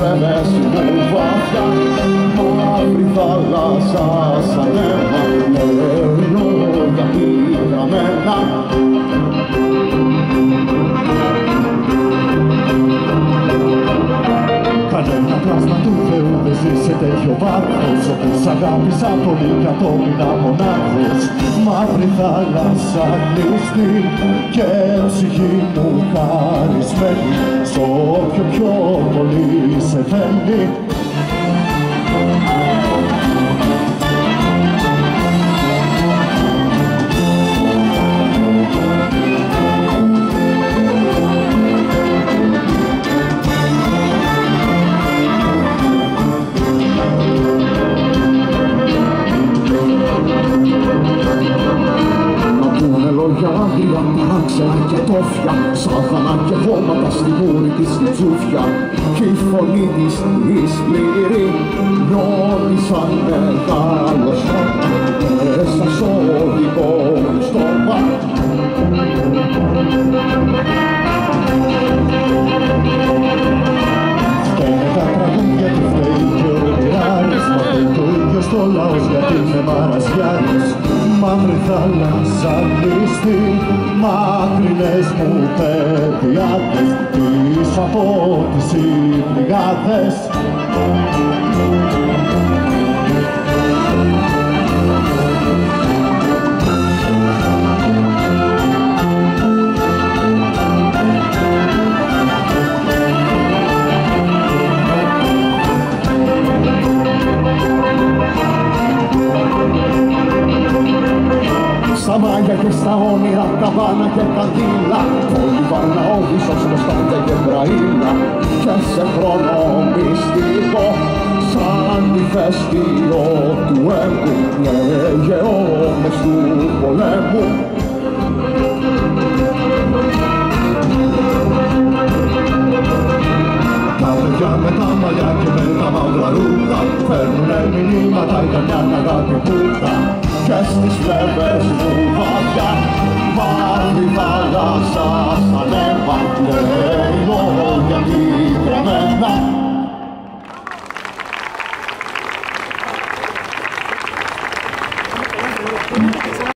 πλευρές μου βαθιά, μαύρη θάλασσα σαν αίμα, λόγια πηγραμμένα. Κανένα πλάσμα του Θεού δεν ζει σε τέτοιο βάθος, όπου σ' αγάπησα πολύ κι ατόμινα μονάχος. Μαύρη θάλασσα κλειστή και ψυχή μου χαρισμένη, σ' όποιο πιο πολύ σε θέλει. Άξερα και τόφια, σάθανα και χώματα στη μούρη της τσούφια, κι η φωνή της η σκληρή νιώθει σαν μεγάλο στόμα μέσα στο δικό μου στόμα. Φταίνε τα τραγούδια του φταίει και ο Ρεμπιράρης, μα φταίει το ίδιο στο λαός γιατί είμαι μαραζιάρης. Μαύρη θάλασσα κλειστή, μακρινές μου παιδιάδες, πίσω από τις συμπληγάδες. Στα μάγια και στα όνειρα, καβάνα και καντήλα, όλοι Βαρνα, Όδυσσος, Κωνσταντέ και Μπραήλα, και σε χρόνο μυστικό, σαν ηφαίστειο του έμπου, λέγε όμες του πολέμου. Τα παιδιά με τα μαλλιά και με τα μαύρα ρούχα φέρνουνε μηνύματα για μια αγάπη πούτα, και στις πλευρές μου βαθιά, μαύρη θάλασσα σαν αίμα.